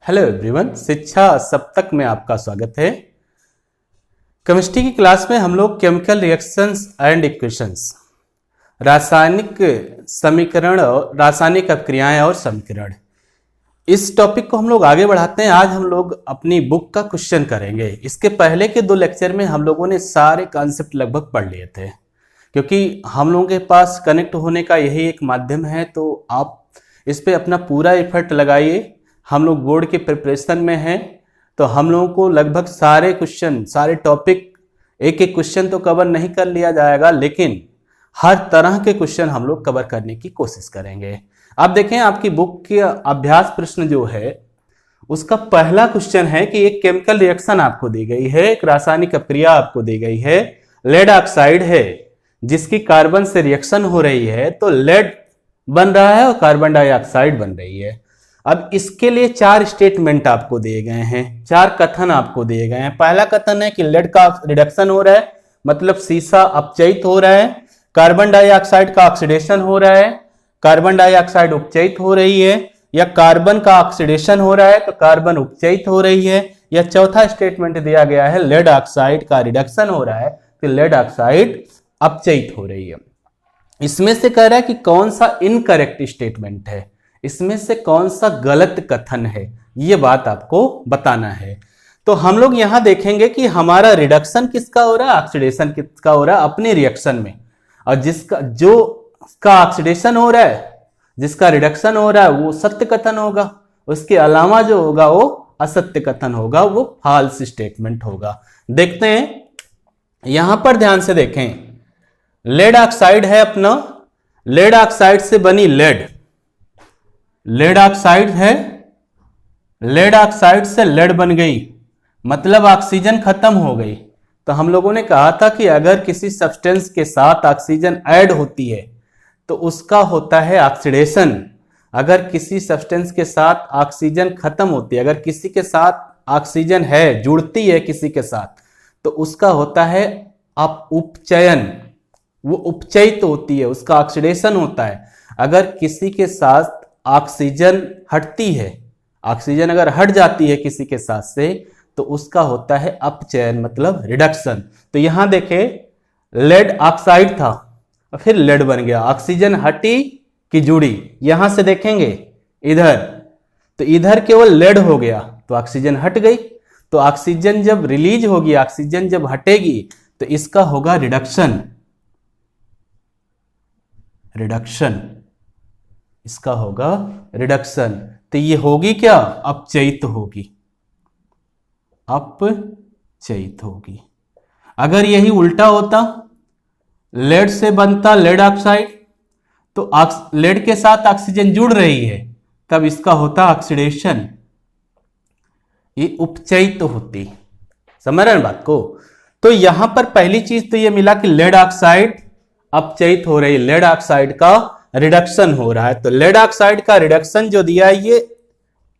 Hello everyone, शिक्षा सप्तक में आपका स्वागत है। केमिस्ट्री की क्लास में हम लोग केमिकल रिएक्शंस एंड इक्वेशंस, रासायनिक समीकरण और रासायनिक अभिक्रियाएं और समीकरण, इस टॉपिक को हम लोग आगे बढ़ाते हैं। आज हम लोग अपनी बुक का क्वेश्चन करेंगे। इसके पहले के 2 लेक्चर में हम लोगों ने सारे कॉन्सेप्ट लगभग पढ़ लिए थे, क्योंकि हम लोगों के पास कनेक्ट होने का यही एक माध्यम है। तो आप इस पे अपना पूरा एफर्ट लगाइए। हम लोग बोर्ड के प्रिपरेशन में हैं, तो हम लोगों को लगभग सारे क्वेश्चन, सारे टॉपिक, एक एक क्वेश्चन तो कवर नहीं कर लिया जाएगा, लेकिन हर तरह के क्वेश्चन हम लोग कवर करने की कोशिश करेंगे। आप देखें, आपकी बुक के अभ्यास प्रश्न जो है उसका पहला क्वेश्चन है कि एक केमिकल रिएक्शन आपको दी गई है, एक रासायनिक अभिक्रिया आपको दी गई है, लेड ऑक्साइड है जिसकी कार्बन से रिएक्शन हो रही है, तो लेड बन रहा है और कार्बन डाइऑक्साइड बन रही है। अब इसके लिए 4 स्टेटमेंट आपको दिए गए हैं, 4 कथन आपको दिए गए हैं। पहला कथन है कि लेड का रिडक्शन हो रहा है, मतलब सीसा अपचयित हो रहा है। कार्बन डाइऑक्साइड का ऑक्सीडेशन हो रहा है, कार्बन डाइऑक्साइड उपचयित हो रही है। या कार्बन का ऑक्सीडेशन हो रहा है तो कार्बन उपचयित हो रही है। या चौथा स्टेटमेंट दिया गया है लेड ऑक्साइड का रिडक्शन हो रहा है तो लेड ऑक्साइड अपचयित हो रही है। इसमें से कह रहा है कि कौन सा इनकरेक्ट स्टेटमेंट है, इसमें से कौन सा गलत कथन है, ये बात आपको बताना है। तो हम लोग यहां देखेंगे कि हमारा रिडक्शन किसका हो रहा है, ऑक्सीडेशन किसका हो रहा है अपने रिएक्शन में, और जिसका ऑक्सीडेशन हो रहा है, जिसका रिडक्शन हो रहा है, वो सत्य कथन होगा। उसके अलावा जो होगा वो असत्य कथन होगा, वो फॉल्स स्टेटमेंट होगा। देखते हैं, यहां पर ध्यान से देखें, लेड ऑक्साइड है अपना, लेड ऑक्साइड से बनी लेड, लेड ऑक्साइड है, लेड ऑक्साइड से लेड बन गई, मतलब ऑक्सीजन खत्म हो गई। तो हम लोगों ने कहा था कि अगर किसी सब्सटेंस के साथ ऑक्सीजन ऐड होती है तो उसका होता है ऑक्सीडेशन। अगर किसी सब्सटेंस के साथ ऑक्सीजन खत्म होती है, अगर किसी के साथ ऑक्सीजन है, जुड़ती है किसी के साथ, तो उसका होता है उपचयन, वो उपचयित होती है, उसका ऑक्सीडेशन होता है। अगर किसी के साथ ऑक्सीजन हटती है, ऑक्सीजन अगर हट जाती है किसी के साथ से, तो उसका होता है अपचयन, मतलब रिडक्शन। तो यहां देखें, लेड ऑक्साइड था और फिर लेड बन गया, ऑक्सीजन हटी कि जुड़ी। यहां से देखेंगे इधर, तो इधर केवल लेड हो गया तो ऑक्सीजन हट गई। तो ऑक्सीजन जब रिलीज होगी, ऑक्सीजन जब हटेगी, तो इसका होगा रिडक्शन, रिडक्शन, इसका होगा रिडक्शन। तो ये होगी क्या, अपचयित होगी, अपचयित होगी। अगर यही उल्टा होता, लेड से बनता लेड ऑक्साइड, तो लेड के साथ ऑक्सीजन जुड़ रही है, तब इसका होता ऑक्सीडेशन, ये उपचयित होती। समझ रहे हैं बात को? तो यहां पर पहली चीज तो ये मिला कि लेड ऑक्साइड अपचयित हो रही, लेड ऑक्साइड का रिडक्शन हो रहा है। तो लेड ऑक्साइड का रिडक्शन जो दिया है ये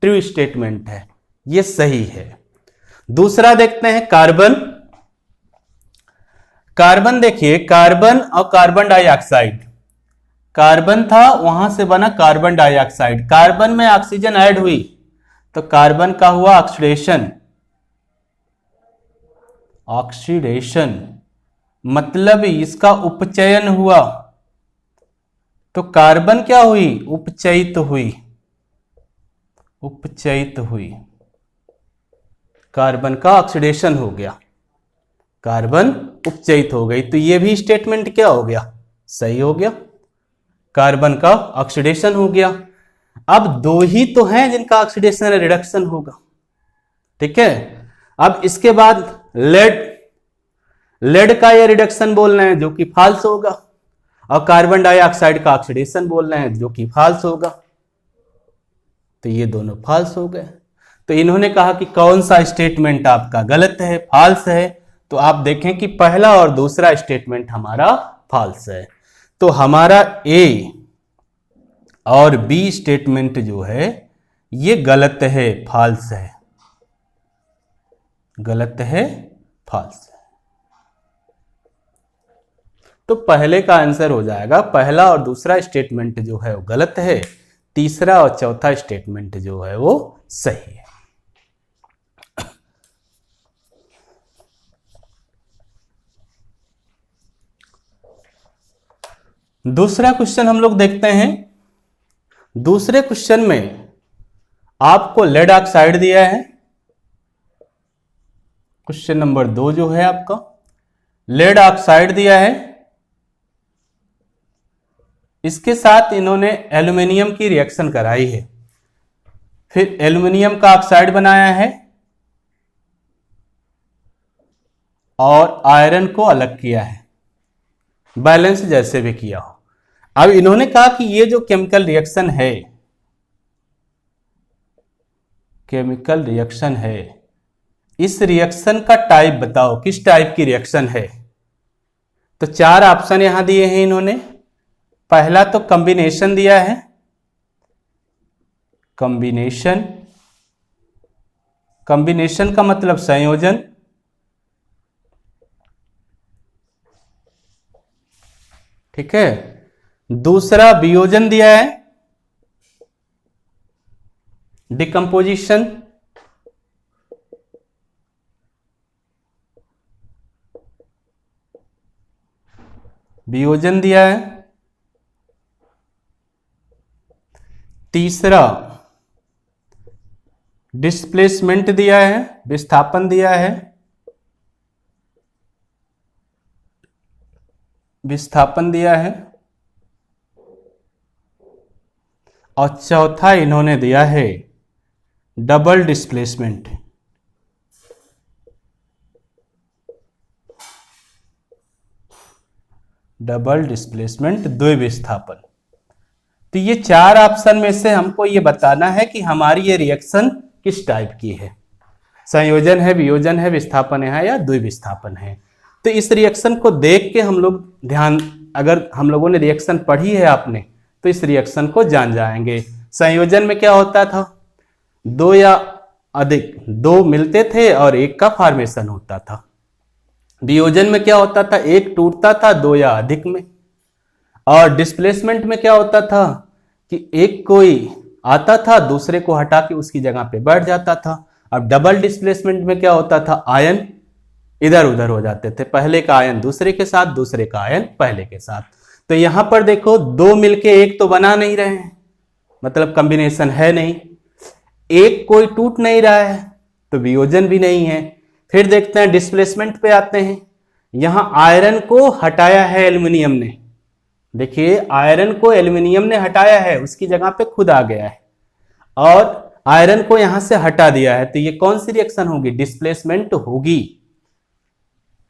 ट्रू स्टेटमेंट है, ये सही है। दूसरा देखते हैं कार्बन। कार्बन देखिए, कार्बन और कार्बन डाइऑक्साइड, कार्बन था वहां से बना कार्बन डाइऑक्साइड, कार्बन में ऑक्सीजन ऐड हुई तो कार्बन का हुआ ऑक्सीडेशन, ऑक्सीडेशन मतलब इसका उपचयन हुआ। तो कार्बन क्या हुई, उपचयित हुई, उपचयित हुई, कार्बन का ऑक्सीडेशन हो गया, कार्बन उपचयित हो गई। तो ये भी स्टेटमेंट क्या हो गया, सही हो गया, कार्बन का ऑक्सीडेशन हो गया। अब 2 ही तो हैं जिनका ऑक्सीडेशन रिडक्शन होगा, ठीक है। अब इसके बाद लेड, लेड का ये रिडक्शन बोल रहे हैं जो कि फॉल्स होगा, और कार्बन डाइऑक्साइड का ऑक्सीडेशन बोल रहे हैं जो कि फॉल्स होगा। तो ये दोनों फॉल्स हो गए। तो इन्होंने कहा कि कौन सा स्टेटमेंट आपका गलत है, फॉल्स है। तो आप देखें कि पहला और दूसरा स्टेटमेंट हमारा फॉल्स है। तो हमारा ए और बी स्टेटमेंट जो है ये गलत है, फॉल्स है, गलत है, फॉल्स है। तो पहले का आंसर हो जाएगा, पहला और दूसरा स्टेटमेंट जो है वो गलत है, तीसरा और चौथा स्टेटमेंट जो है वो सही है। दूसरा क्वेश्चन हम लोग देखते हैं। दूसरे क्वेश्चन में आपको लेड ऑक्साइड दिया है। क्वेश्चन नंबर 2 जो है आपका लेड ऑक्साइड दिया है, इसके साथ इन्होंने एल्यूमिनियम की रिएक्शन कराई है, फिर एल्यूमिनियम का ऑक्साइड बनाया है और आयरन को अलग किया है, बैलेंस जैसे भी किया हो। अब इन्होंने कहा कि ये जो केमिकल रिएक्शन है, केमिकल रिएक्शन है, इस रिएक्शन का टाइप बताओ, किस टाइप की रिएक्शन है। तो 4 ऑप्शन यहां दिए हैं इन्होंने। पहला तो कॉम्बिनेशन दिया है, कॉम्बिनेशन, कॉम्बिनेशन का मतलब संयोजन। ठीक है। दूसरा वियोजन दिया है, डिकम्पोजिशन। वियोजन दिया है। तीसरा डिस्प्लेसमेंट दिया है, विस्थापन दिया है, विस्थापन दिया है। और चौथा इन्होंने दिया है डबल डिस्प्लेसमेंट। डबल डिस्प्लेसमेंट, द्विविस्थापन। तो ये 4 ऑप्शन में से हमको ये बताना है कि हमारी ये रिएक्शन किस टाइप की है, संयोजन है, वियोजन है, विस्थापन है या द्विविस्थापन है। तो इस रिएक्शन को देख के हम लोग ध्यान, अगर हम लोगों ने रिएक्शन पढ़ी है आपने, तो इस रिएक्शन को जान जाएंगे। संयोजन में क्या होता था, 2 या अधिक, 2 मिलते थे और 1 का फॉर्मेशन होता था। वियोजन में क्या होता था, 1 टूटता था 2 या अधिक में। और डिस्प्लेसमेंट में क्या होता था कि एक कोई आता था, दूसरे को हटा के उसकी जगह पे बैठ जाता था। अब डबल डिस्प्लेसमेंट में क्या होता था, आयन इधर उधर हो जाते थे, पहले का आयन दूसरे के साथ, दूसरे का आयन पहले के साथ। तो यहां पर देखो 2 मिलके 1 तो बना नहीं रहे हैं, मतलब कॉम्बिनेशन है नहीं। 1 कोई टूट नहीं रहा है, तो वियोजन भी नहीं है। फिर देखते हैं डिस्प्लेसमेंट पे आते हैं। यहां आयरन को हटाया है एल्यूमिनियम ने, देखिए आयरन को एल्यूमिनियम ने हटाया है, उसकी जगह पे खुद आ गया है और आयरन को यहां से हटा दिया है। तो ये कौन सी रिएक्शन होगी, डिस्प्लेसमेंट होगी।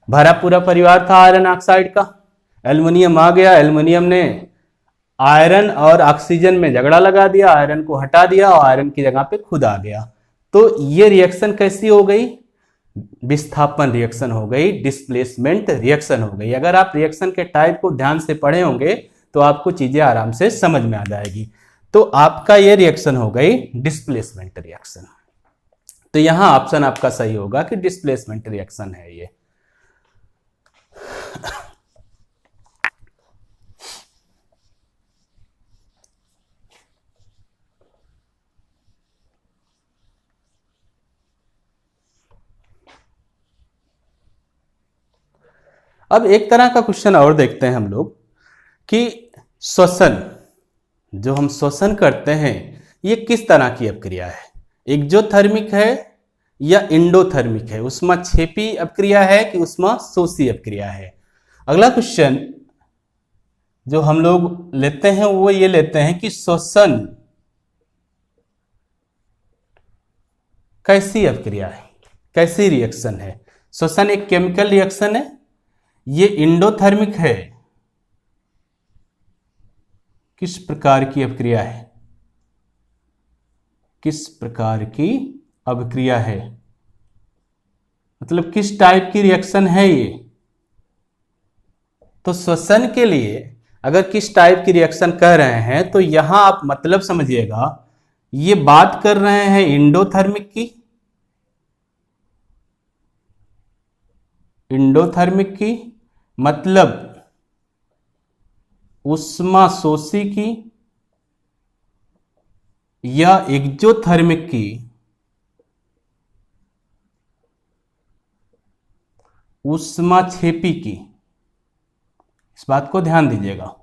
भरा पूरा परिवार था आयरन ऑक्साइड का, एल्युमिनियम आ गया, एल्युमिनियम ने आयरन और ऑक्सीजन में झगड़ा लगा दिया, आयरन को हटा दिया और आयरन की जगह पे खुद आ गया। तो ये रिएक्शन कैसी हो गई, विस्थापन रिएक्शन हो गई, डिस्प्लेसमेंट रिएक्शन हो गई। अगर आप रिएक्शन के टाइप को ध्यान से पढ़े होंगे तो आपको चीजें आराम से समझ में आ जाएगी। तो आपका ये रिएक्शन हो गई डिस्प्लेसमेंट रिएक्शन। तो यहां ऑप्शन आपका सही होगा कि डिस्प्लेसमेंट रिएक्शन है ये। अब एक तरह का क्वेश्चन और देखते हैं हम लोग कि श्वसन, जो हम श्वसन करते हैं ये किस तरह की अपक्रिया है, एक्जोथर्मिक है या इंडोथर्मिक है, ऊष्माक्षेपी अपक्रिया है कि ऊष्माशोषी अपक्रिया है। अगला क्वेश्चन जो हम लोग लेते हैं वो ये लेते हैं कि श्वसन कैसी अपक्रिया है, कैसी रिएक्शन है। श्वसन एक केमिकल रिएक्शन है, ये इंडोथर्मिक है, किस प्रकार की अपक्रिया है, किस प्रकार की अपक्रिया है, मतलब किस टाइप की रिएक्शन है ये। तो श्वसन के लिए अगर किस टाइप की रिएक्शन कह रहे हैं तो यहां आप मतलब समझिएगा, ये बात कर रहे हैं इंडोथर्मिक की, इंडोथर्मिक की मतलब ऊष्माशोषी की, या एक्जोथर्मिक की ऊष्माक्षेपी की। इस बात को ध्यान दीजिएगा।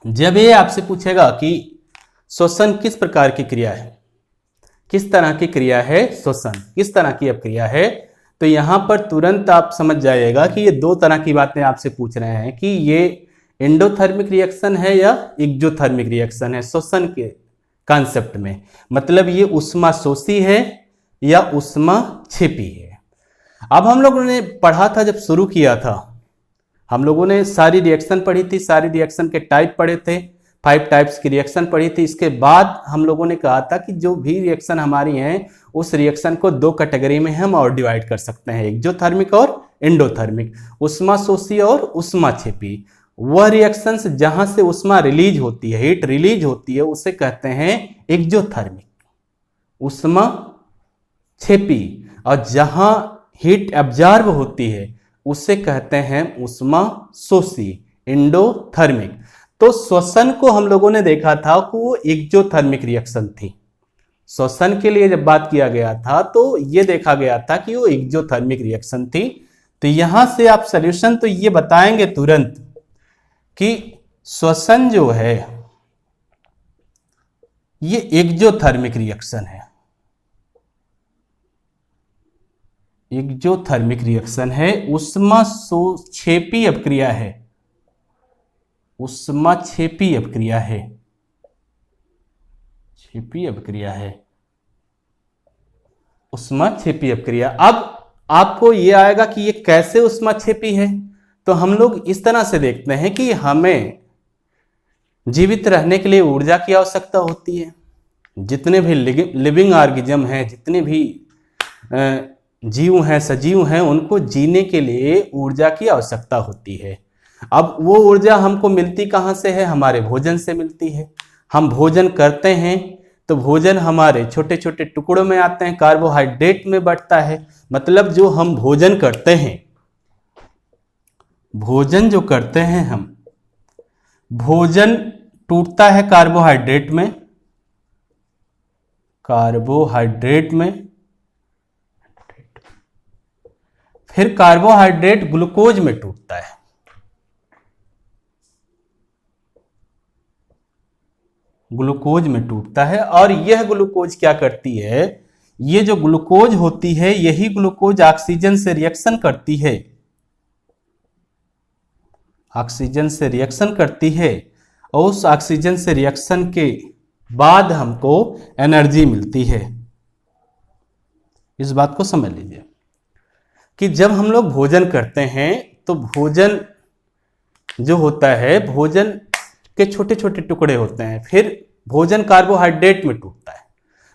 जब ये आपसे पूछेगा कि श्वसन किस प्रकार की क्रिया है, किस तरह की क्रिया है श्वसन, किस तरह की अब क्रिया है, तो यहां पर तुरंत आप समझ जाइएगा कि ये दो तरह की बातें आपसे पूछ रहे हैं कि ये एंडोथर्मिक रिएक्शन है या एक्जोथर्मिक रिएक्शन है श्वसन के कॉन्सेप्ट में। मतलब ये उष्मा शोषी है या उष्मा छेपी है। अब हम लोगों ने पढ़ा था, जब शुरू किया था हम लोगों ने सारी रिएक्शन पढ़ी थी, सारी रिएक्शन के टाइप पढ़े थे, 5 टाइप्स की रिएक्शन पढ़ी थी। इसके बाद हम लोगों ने कहा था कि जो भी रिएक्शन हमारी हैं उस रिएक्शन को 2 कैटेगरी में हम और डिवाइड कर सकते हैं, एक्जोथर्मिक और एंडोथर्मिक, उष्मा शोषी और उष्मा छेपी। वह रिएक्शंस जहां से उष्मा रिलीज होती है, हीट रिलीज होती है, उसे कहते हैं एक्जोथर्मिक, उष्मा छेपी, और जहां हीट एब्जॉर्ब होती है उसे कहते हैं उष्मा शोषी, एंडोथर्मिक। तो श्वसन को हम लोगों ने देखा था कि वो एक्जोथर्मिक रिएक्शन थी। श्वसन के लिए जब बात किया गया था तो ये देखा गया था कि वो एक्जोथर्मिक रिएक्शन थी। तो यहां से आप सॉल्यूशन तो ये बताएंगे तुरंत कि श्वसन जो है ये एक्जोथर्मिक रिएक्शन है, एक्जोथर्मिक रिएक्शन है, उष्मा छेपी अपक्रिया है, उष्मा छेपी अपक्रिया है, छेपी अपक्रिया है, उष्मा छेपी अपक्रिया। अब आपको ये आएगा कि ये कैसे उष्मा छेपी है, तो हम लोग इस तरह से देखते हैं कि हमें जीवित रहने के लिए ऊर्जा की आवश्यकता होती है। जितने भी लिविंग ऑर्गेनिज्म हैं, जितने भी जीव हैं, सजीव हैं, उनको जीने के लिए ऊर्जा की आवश्यकता होती है। अब वो ऊर्जा हमको मिलती कहाँ से है? हमारे भोजन से मिलती है। हम भोजन करते हैं तो भोजन हमारे छोटे छोटे टुकड़ों में आते हैं, कार्बोहाइड्रेट में बढ़ता है। मतलब जो हम भोजन करते हैं, भोजन जो करते हैं हम, भोजन टूटता है कार्बोहाइड्रेट में, कार्बोहाइड्रेट में, फिर कार्बोहाइड्रेट ग्लूकोज में टूटता है। ग्लूकोज में टूटता है और यह ग्लूकोज क्या करती है? ये जो ग्लूकोज होती है, यही ग्लूकोज ऑक्सीजन से रिएक्शन करती है, ऑक्सीजन से रिएक्शन करती है, और उस ऑक्सीजन से रिएक्शन के बाद हमको एनर्जी मिलती है। इस बात को समझ लीजिए कि जब हम लोग भोजन करते हैं तो भोजन जो होता है, भोजन के छोटे छोटे टुकड़े होते हैं, फिर भोजन कार्बोहाइड्रेट में टूटता है,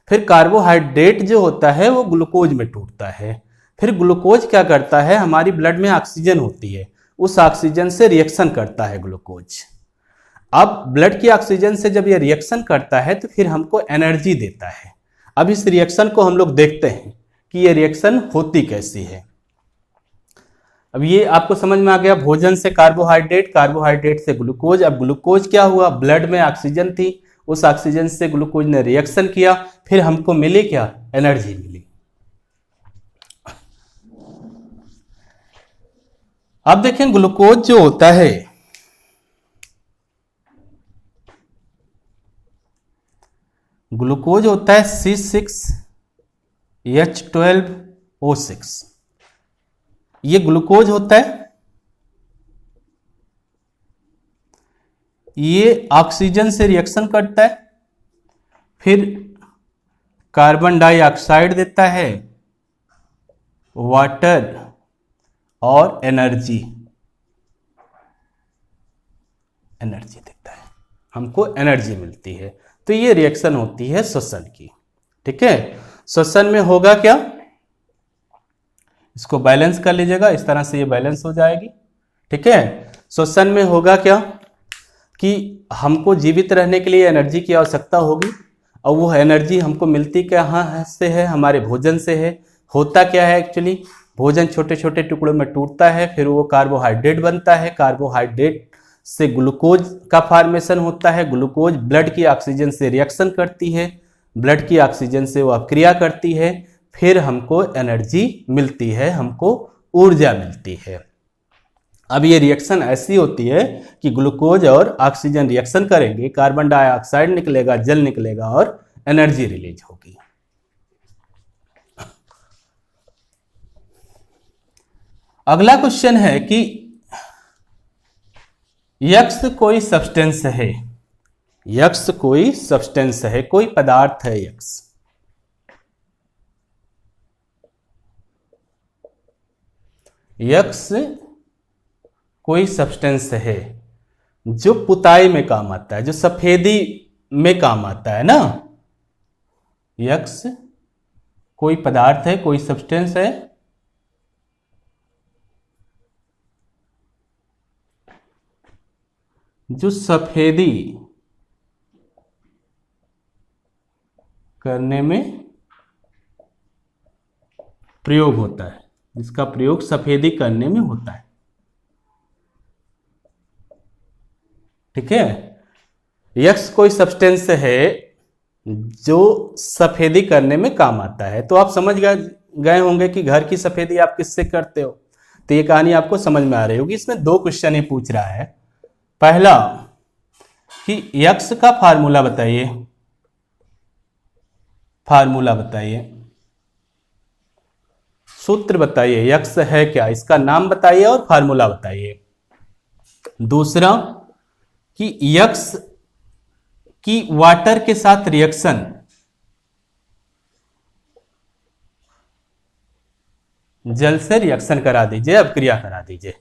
फिर कार्बोहाइड्रेट जो होता है वो ग्लूकोज में टूटता है, फिर ग्लूकोज क्या करता है? हमारी ब्लड में ऑक्सीजन होती है, उस ऑक्सीजन से रिएक्शन करता है ग्लूकोज। अब ब्लड की ऑक्सीजन से जब ये रिएक्शन करता है तो फिर हमको एनर्जी देता है। अब इस रिएक्शन को हम लोग देखते हैं कि ये रिएक्शन होती कैसी है। अब ये आपको समझ में आ गया, भोजन से कार्बोहाइड्रेट, कार्बोहाइड्रेट से ग्लूकोज। अब ग्लूकोज क्या हुआ? ब्लड में ऑक्सीजन थी, उस ऑक्सीजन से ग्लूकोज ने रिएक्शन किया, फिर हमको मिली क्या? एनर्जी मिली। अब देखें ग्लूकोज जो होता है, ग्लूकोज होता है C6H12O6। ये ग्लूकोज होता है, ये ऑक्सीजन से रिएक्शन करता है, फिर कार्बन डाइऑक्साइड देता है, वाटर और एनर्जी देता है, हमको एनर्जी मिलती है। तो ये रिएक्शन होती है श्वसन की। ठीक है, श्वसन में होगा क्या? इसको बैलेंस कर लीजिएगा, इस तरह से ये बैलेंस हो जाएगी। ठीक है, श्वसन में होगा क्या कि हमको जीवित रहने के लिए एनर्जी की आवश्यकता होगी, और वो एनर्जी हमको मिलती कहाँ से है? हमारे भोजन से है। होता क्या है एक्चुअली? भोजन छोटे छोटे टुकड़ों में टूटता है, फिर वो कार्बोहाइड्रेट बनता है, कार्बोहाइड्रेट से ग्लूकोज का फॉर्मेशन होता है, ग्लूकोज ब्लड की ऑक्सीजन से रिएक्शन करती है, ब्लड की ऑक्सीजन से वो अपक्रिया करती है, फिर हमको एनर्जी मिलती है, हमको ऊर्जा मिलती है। अब ये रिएक्शन ऐसी होती है कि ग्लूकोज और ऑक्सीजन रिएक्शन करेंगे, कार्बन डाइऑक्साइड निकलेगा, जल निकलेगा और एनर्जी रिलीज होगी। अगला क्वेश्चन है कि यक्स कोई सब्सटेंस है, यक्स कोई सब्सटेंस है, कोई पदार्थ है यक्स। यक्स कोई सब्सटेंस है जो पुताई में काम आता है, जो सफेदी में काम आता है ना। यक्स कोई पदार्थ है, कोई सब्सटेंस है जो सफेदी करने में प्रयोग होता है, जिसका प्रयोग सफेदी करने में होता है। ठीक है, यक्स कोई सब्सटेंस है जो सफेदी करने में काम आता है। तो आप समझ गए होंगे कि घर की सफेदी आप किससे करते हो, तो ये कहानी आपको समझ में आ रही होगी। इसमें दो क्वेश्चन ही पूछ रहा है। पहला कि यक्स का फार्मूला बताइए, फार्मूला बताइए, सूत्र बताइए, यक्स है क्या, इसका नाम बताइए और फार्मूला बताइए। दूसरा कि यक्स की वाटर के साथ रिएक्शन जल से रिएक्शन करा दीजिए, अपक्रिया करा दीजिए।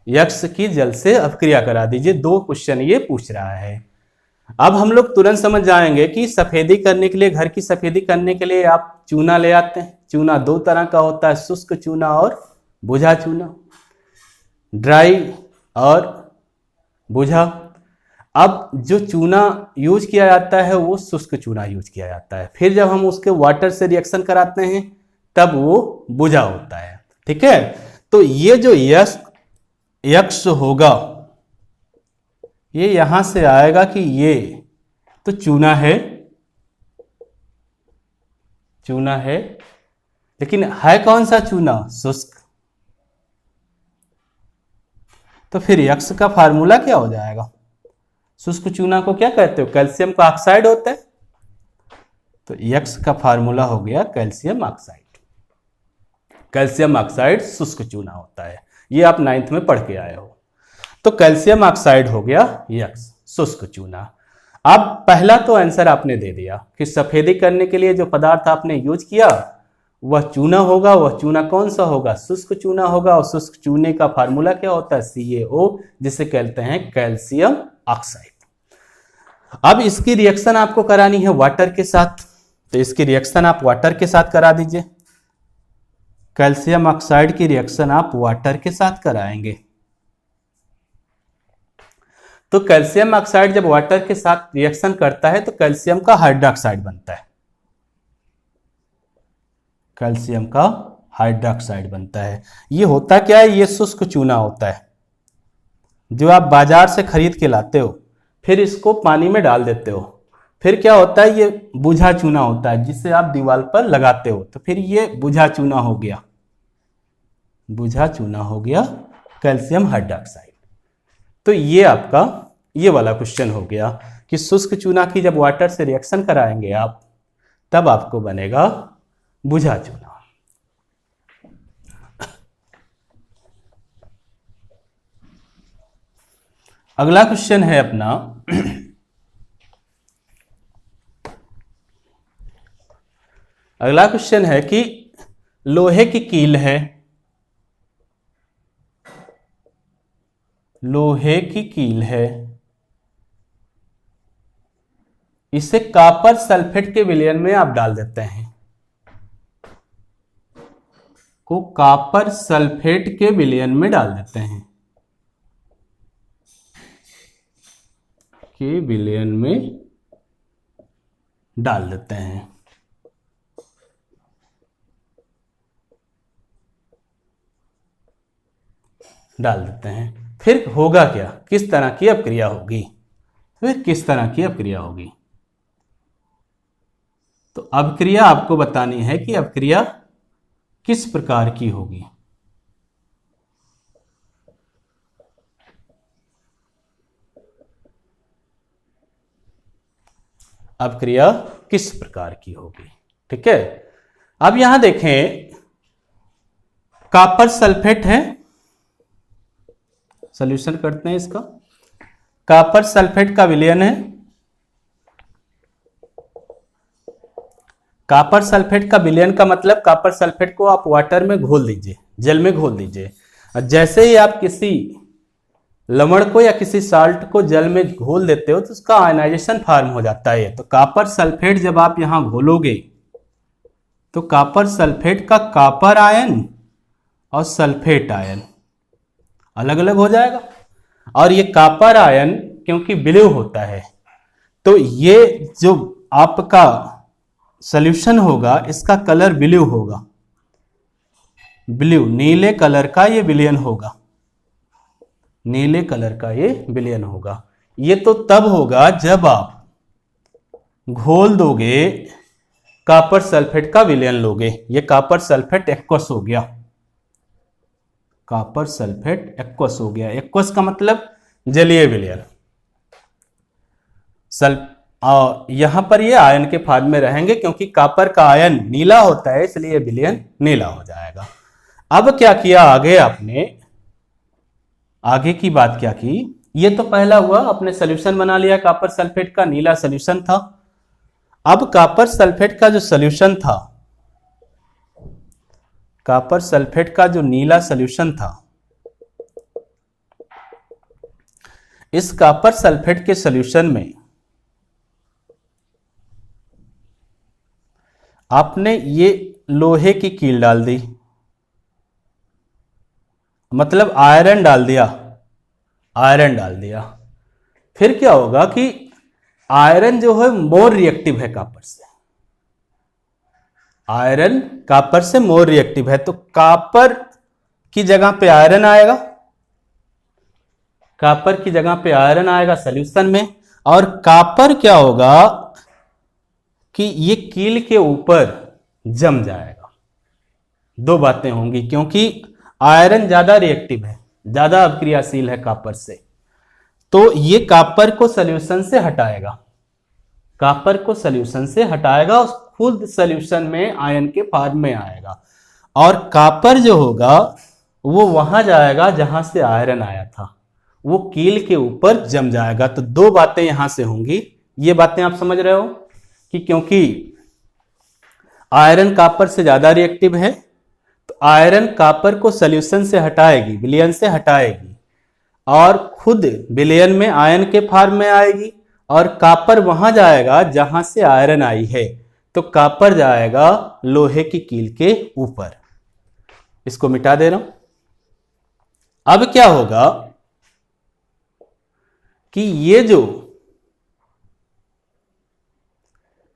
यक्स की जल से अपक्रिया करा दीजिए। दो क्वेश्चन ये पूछ रहा है। अब हम लोग तुरंत समझ जाएंगे कि सफेदी करने के लिए, घर की सफेदी करने के लिए आप चूना ले आते हैं। चूना दो तरह का होता है, शुष्क चूना और बुझा चूना, ड्राई और बुझा। अब जो चूना यूज किया जाता है वो शुष्क चूना यूज किया जाता है, फिर जब हम उसके वाटर से रिएक्शन कराते हैं तब वो बुझा होता है। ठीक है, तो ये जो यक्स होगा ये यहां से आएगा कि ये तो चूना है, चूना है, लेकिन है कौन सा चूना, शुष्क। तो फिर यक्स का फार्मूला क्या हो जाएगा, शुष्क चूना को क्या कहते हो, कैल्शियम का ऑक्साइड होता है। तो यक्स का फार्मूला हो गया कैल्शियम ऑक्साइड। कैल्शियम ऑक्साइड शुष्क चूना होता है, ये आप 9th में पढ़ के आए हो। तो कैल्शियम ऑक्साइड हो गया यक्स, शुष्क चूना। अब पहला तो आंसर आपने दे दिया कि सफेदी करने के लिए जो पदार्थ आपने यूज किया वह चूना होगा। वह चूना कौन सा होगा, शुष्क चूना होगा। और शुष्क चूने का फार्मूला क्या होता है, CaO, जिसे कहते हैं कैल्शियम ऑक्साइड। अब इसकी रिएक्शन आपको करानी है वाटर के साथ, तो इसकी रिएक्शन आप वाटर के साथ करा दीजिए। कैल्शियम ऑक्साइड की रिएक्शन आप वाटर के साथ कराएंगे। तो कैल्शियम ऑक्साइड जब वाटर के साथ रिएक्शन करता है तो कैल्शियम का हाइड्रोक्साइड बनता है, कैल्शियम का हाइड्रोक्साइड बनता है। ये होता क्या है, ये शुष्क चूना होता है जो आप बाजार से खरीद के लाते हो, फिर इसको पानी में डाल देते हो। फिर क्या होता है, ये बुझा चूना होता है जिसे आप दीवार पर लगाते हो। तो फिर ये बुझा चूना हो गया, बुझा चूना हो गया कैल्शियम हाइड्रोक्साइड। तो ये आपका ये वाला क्वेश्चन हो गया कि शुष्क चूना की जब वाटर से रिएक्शन कराएंगे आप, तब आपको बनेगा बुझा चूना। अगला क्वेश्चन है अपना अगला क्वेश्चन है कि लोहे की कील है, लोहे की कील है, इसे कॉपर सल्फेट के विलयन में आप डाल देते हैं, को कॉपर सल्फेट के विलयन में डाल देते हैं, के विलयन में डाल देते हैं। डाल देते हैं, फिर होगा क्या, किस तरह की अपक्रिया होगी, फिर किस तरह की अपक्रिया होगी। तो अपक्रिया आपको बतानी है कि अपक्रिया किस प्रकार की होगी। अपक्रिया किस प्रकार की होगी। ठीक है, अब यहां देखें कॉपर सल्फेट है, सॉल्यूशन करते हैं इसका। कॉपर सल्फेट का विलयन है, कॉपर सल्फेट का विलयन का मतलब कॉपर सल्फेट को आप वाटर में घोल दीजिए, जल में घोल दीजिए, और जैसे ही आप किसी लवण को या किसी साल्ट को जल में घोल देते हो तो उसका आयनाइजेशन फॉर्म हो जाता है। तो कॉपर सल्फेट जब आप यहां घोलोगे तो कॉपर सल्फेट का कॉपर आयन और सल्फेट आयन अलग अलग हो जाएगा, और ये कॉपर आयन क्योंकि ब्लू होता है तो ये जो आपका सॉल्यूशन होगा इसका कलर ब्लू होगा, ब्लू नीले कलर का ये विलयन होगा, नीले कलर का ये विलयन होगा। ये तो तब होगा जब आप घोल दोगे कॉपर सल्फेट का विलयन लोगे। ये कॉपर सल्फेट एक्वस हो गया, कॉपर सल्फेट एक्वस हो गया। एक्वस का मतलब जलीय विलयन। यहां पर ये आयन के फॉर्म में रहेंगे क्योंकि कॉपर का आयन नीला होता है इसलिए विलयन नीला हो जाएगा। अब क्या किया आगे, आपने आगे की बात क्या की, ये तो पहला हुआ, अपने सॉल्यूशन बना लिया कॉपर सल्फेट का, नीला सॉल्यूशन था। अब कॉपर सल्फेट का जो सॉल्यूशन था, कॉपर सल्फेट का जो नीला सॉल्यूशन था, इस कॉपर सल्फेट के सॉल्यूशन में आपने ये लोहे की कील डाल दी, मतलब आयरन डाल दिया, आयरन डाल दिया। फिर क्या होगा कि आयरन जो है मोर रिएक्टिव है कॉपर से, आयरन कॉपर से मोर रिएक्टिव है, तो कॉपर की जगह पे आयरन आएगा, कॉपर की जगह पे आयरन आएगा सॉल्यूशन में, और कॉपर क्या होगा कि ये कील के ऊपर जम जाएगा। दो बातें होंगी, क्योंकि आयरन ज्यादा रिएक्टिव है, ज्यादा अभिक्रियाशील है कॉपर से, तो ये कॉपर को सॉल्यूशन से हटाएगा, कॉपर को सॉल्यूशन से हटाएगा और खुद सॉल्यूशन में आयन के फॉर्म में आएगा, और कॉपर जो होगा वो वहां जाएगा जहां से आयरन आया था, वो कील के ऊपर जम जाएगा। तो दो बातें यहां से होंगी। ये बातें आप समझ रहे हो कि क्योंकि आयरन कॉपर से ज्यादा रिएक्टिव है तो आयरन कॉपर को सॉल्यूशन से हटाएगी, विलयन से हटाएगी, और खुद विलयन में आयन के फॉर्म में आएगी, और कॉपर वहां जाएगा जहां से आयरन आई है, तो कॉपर जाएगा लोहे की कील के ऊपर। इसको मिटा दे रहा हूं। अब क्या होगा कि ये जो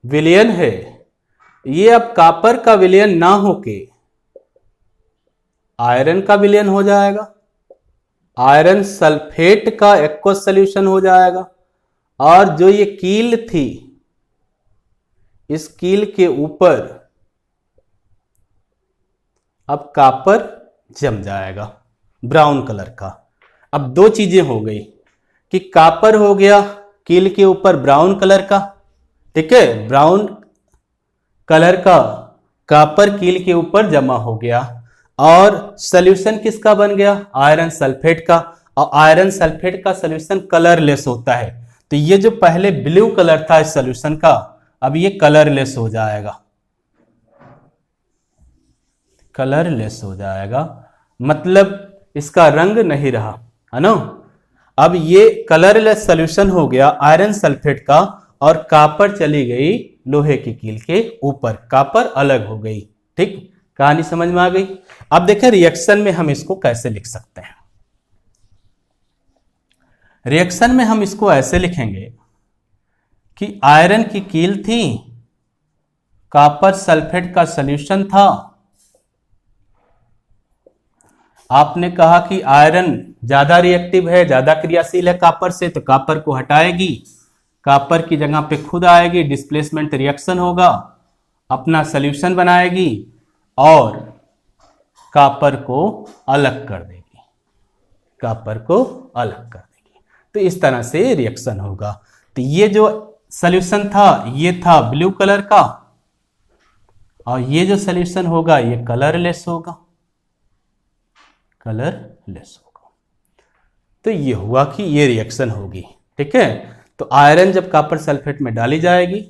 विलयन है ये अब कॉपर का विलयन ना होके आयरन का विलयन हो जाएगा, आयरन सल्फेट का एक्वस सॉल्यूशन हो जाएगा, और जो ये कील थी इस कील के ऊपर अब कॉपर जम जाएगा ब्राउन कलर का। अब दो चीजें हो गई कि कॉपर हो गया कील के ऊपर ब्राउन कलर का, ठीक है, ब्राउन कलर का कॉपर कील के ऊपर जमा हो गया, और सॉल्यूशन किसका बन गया, आयरन सल्फेट का, और आयरन सल्फेट का सॉल्यूशन कलरलेस होता है, तो ये जो पहले ब्लू कलर था इस सॉल्यूशन का अब ये कलरलेस हो जाएगा, कलरलेस हो जाएगा, मतलब इसका रंग नहीं रहा, है ना। अब ये कलरलेस सॉल्यूशन हो गया आयरन सल्फेट का, और कॉपर चली गई लोहे की कील के ऊपर, कॉपर अलग हो गई। ठीक, कहानी समझ में आ गई। अब देखें रिएक्शन में हम इसको कैसे लिख सकते हैं। रिएक्शन में हम इसको ऐसे लिखेंगे कि आयरन की कील थी, कॉपर सल्फेट का सॉल्यूशन था, आपने कहा कि आयरन ज्यादा रिएक्टिव है, ज्यादा क्रियाशील है कॉपर से, तो कॉपर को हटाएगी, कॉपर की जगह पे खुद आएगी, डिस्प्लेसमेंट रिएक्शन होगा, अपना सॉल्यूशन बनाएगी और कॉपर को अलग कर देगी, कॉपर को अलग कर देगी। तो इस तरह से रिएक्शन होगा। तो ये जो सॉल्यूशन था ये था ब्लू कलर का, और ये जो सॉल्यूशन होगा ये कलरलेस होगा, कलरलेस होगा। तो ये हुआ कि ये रिएक्शन होगी, ठीक है। तो आयरन जब कॉपर सल्फेट में डाली जाएगी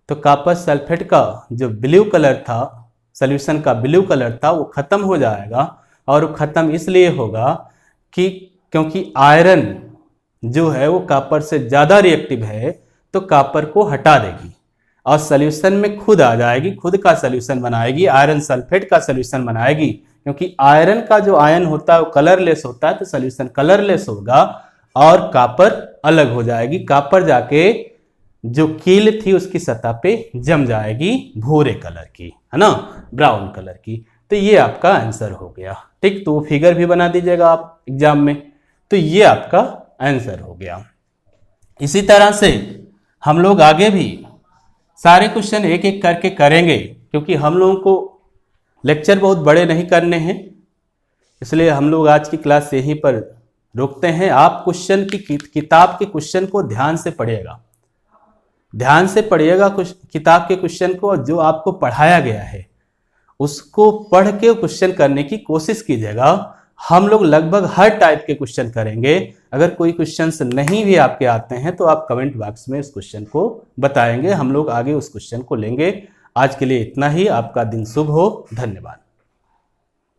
तो कॉपर सल्फेट का जो ब्लू कलर था, सॉल्यूशन का ब्लू कलर था, वो खत्म हो जाएगा। और वो खत्म इसलिए होगा कि क्योंकि आयरन जो है वो कॉपर से ज़्यादा रिएक्टिव है, तो कॉपर को हटा देगी और सॉल्यूशन में खुद आ जाएगी, खुद का सॉल्यूशन बनाएगी, आयरन सल्फेट का सॉल्यूशन बनाएगी। क्योंकि आयरन का जो आयन होता है वो कलरलेस होता है, तो सॉल्यूशन कलरलेस होगा और कॉपर अलग हो जाएगी। कॉपर जाके जो कील थी उसकी सतह पे जम जाएगी भूरे कलर की, है ना, ब्राउन कलर की। तो ये आपका आंसर हो गया, ठीक। तो वो फिगर भी बना दीजिएगा आप एग्जाम में। तो ये आपका आंसर हो गया। इसी तरह से हम लोग आगे भी सारे क्वेश्चन एक एक करके करेंगे, क्योंकि हम लोगों को लेक्चर बहुत बड़े नहीं करने हैं, इसलिए हम लोग आज की क्लास यहीं पर रोकते हैं। आप क्वेश्चन की किताब के क्वेश्चन को ध्यान से पढ़िएगा, ध्यान से पढ़िएगा किताब के क्वेश्चन को, और जो आपको पढ़ाया गया है उसको पढ़ के क्वेश्चन करने की कोशिश कीजिएगा। हम लोग लगभग हर टाइप के क्वेश्चन करेंगे। अगर कोई क्वेश्चन नहीं भी आपके आते हैं तो आप कमेंट बॉक्स में उस क्वेश्चन को बताएंगे, हम लोग आगे उस क्वेश्चन को लेंगे। आज के लिए इतना ही। आपका दिन शुभ हो। धन्यवाद।